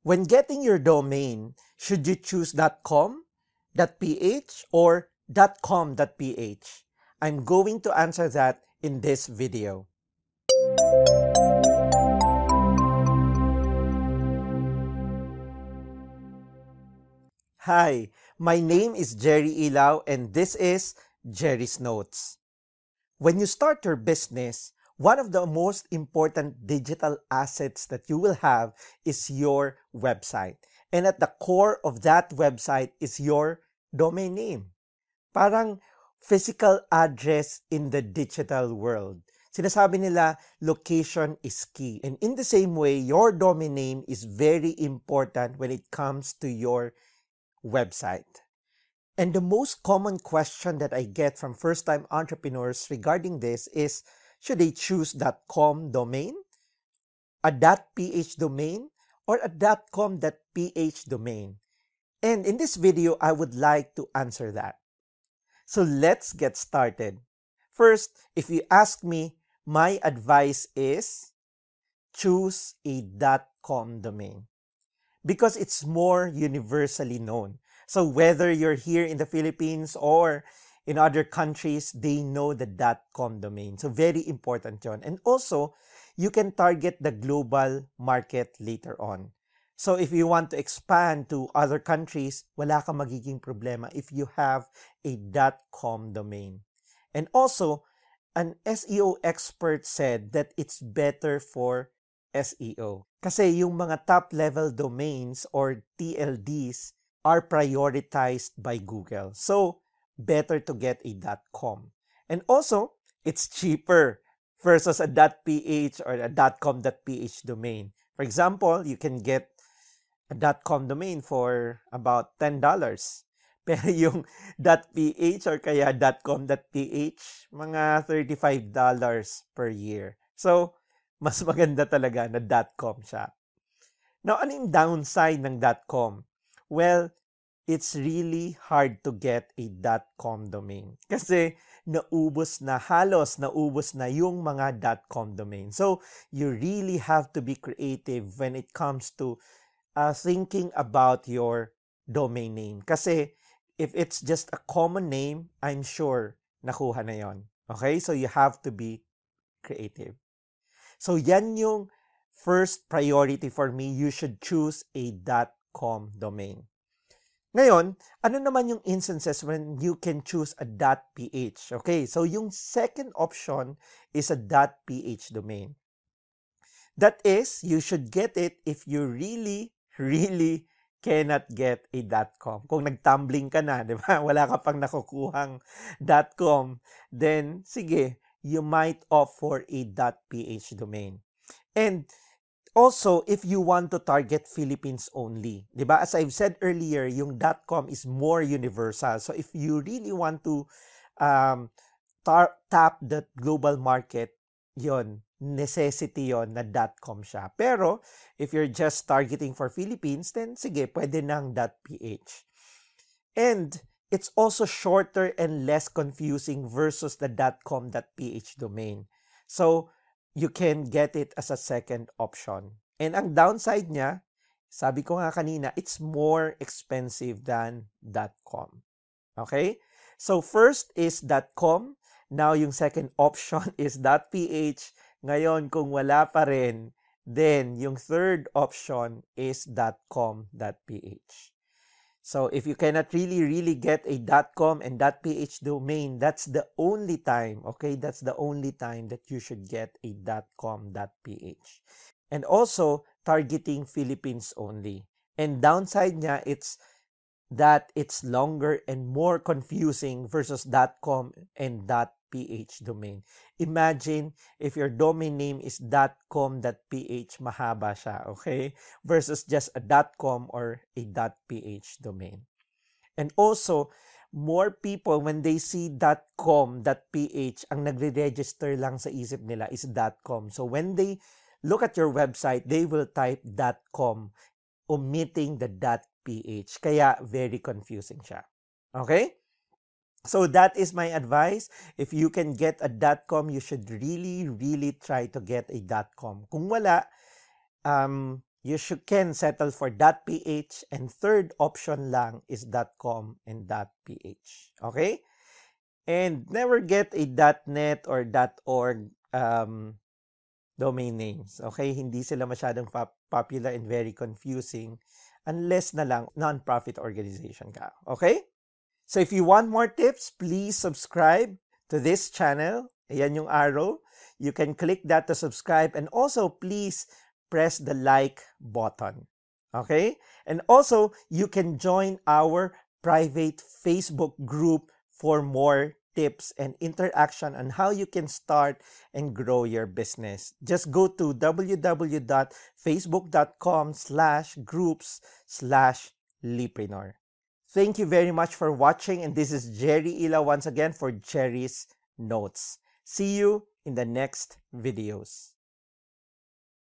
When getting your domain, should you choose .com, .ph, or .com.ph? I'm going to answer that in this video. Hi, my name is Jerry Ilaw and this is Jerry's Notes. When you start your business, one of the most important digital assets that you will have is your website. And at the core of that website is your domain name. Parang physical address in the digital world. Sinasabi nila, location is key. And in the same way, your domain name is very important when it comes to your website. And the most common question that I get from first-time entrepreneurs regarding this is, should they choose .com domain, a .ph domain, or a .com.ph domain? And in this video, I would like to answer that. So let's get started. First, if you ask me, my advice is choose a .com domain because it's more universally known. So whether you're here in the Philippines or in other countries, they know the .com domain. So very important yun. And also, you can target the global market later on. So if you want to expand to other countries, wala kang magiging problema if you have a .com domain. And also, an SEO expert said that it's better for SEO. Kasi yung mga top-level domains or TLDs are prioritized by Google. So, better to get a .com. And also, it's cheaper versus a .ph or a .com.ph domain. For example, you can get a .com domain for about $10. Pero yung .ph or kaya .com.ph, mga $35 per year. So, mas maganda talaga na .com siya. Now, ano yung downside ng .com? Well, it's really hard to get a .com domain. Kasi halos naubos na yung mga .com domain. So, you really have to be creative when it comes to thinking about your domain name. Kasi if it's just a common name, I'm sure nakuha na yon. Okay? So, you have to be creative. So, yan yung first priority for me. You should choose a .com domain. Ngayon, ano naman yung instances when you can choose a .ph? Okay, so yung second option is a .ph domain. That is, you should get it if you really cannot get a .com. Kung nagtumbling ka na, di ba? Wala ka pang nakukuhang .com, then sige, you might opt for a .ph domain. And also, if you want to target Philippines only, di ba? As I've said earlier, yung .com is more universal. So if you really want to tap the global market, yon, necessity yon na .com siya. Pero if you're just targeting for Philippines, then sige, pwede ng .ph. And it's also shorter and less confusing versus the .com.ph domain. So you can get it as a second option. And ang downside niya, sabi ko nga kanina, it's more expensive than .com. Okay? So first is .com. Now yung second option is .ph. Ngayon, kung wala pa rin, then yung third option is .com.ph. So if you cannot really get a .com and .ph domain, that's the only time, okay? That's the only time that you should get a .com.ph. And also, targeting Philippines only. And downside niya, it's that it's longer and more confusing versus .com and .ph domain. Imagine if your domain name is .com.ph, mahaba siya, okay? Versus just a .com or a .ph domain. And also, more people, when they see .com.ph, ang nagre-register lang sa isip nila is .com. So when they look at your website, they will type .com, omitting the .ph. Kaya very confusing siya. Okay? So that is my advice. If you can get a .com, you should really try to get a .com. Kung wala, you can settle for .ph, and third option lang is .com and .ph. Okay? And never get a .net or .org domain names. Okay? Hindi sila masyadong popular and very confusing unless na lang non-profit organization ka. Okay? So if you want more tips, please subscribe to this channel. Ayan yung arrow. You can click that to subscribe, and also please press the like button. Okay? And also, you can join our private Facebook group for more tips and interaction on how you can start and grow your business. Just go to www.facebook.com/groups/Lipreneur. Thank you very much for watching, and this is Jerry Ila once again for Jerry's Notes. See you in the next videos.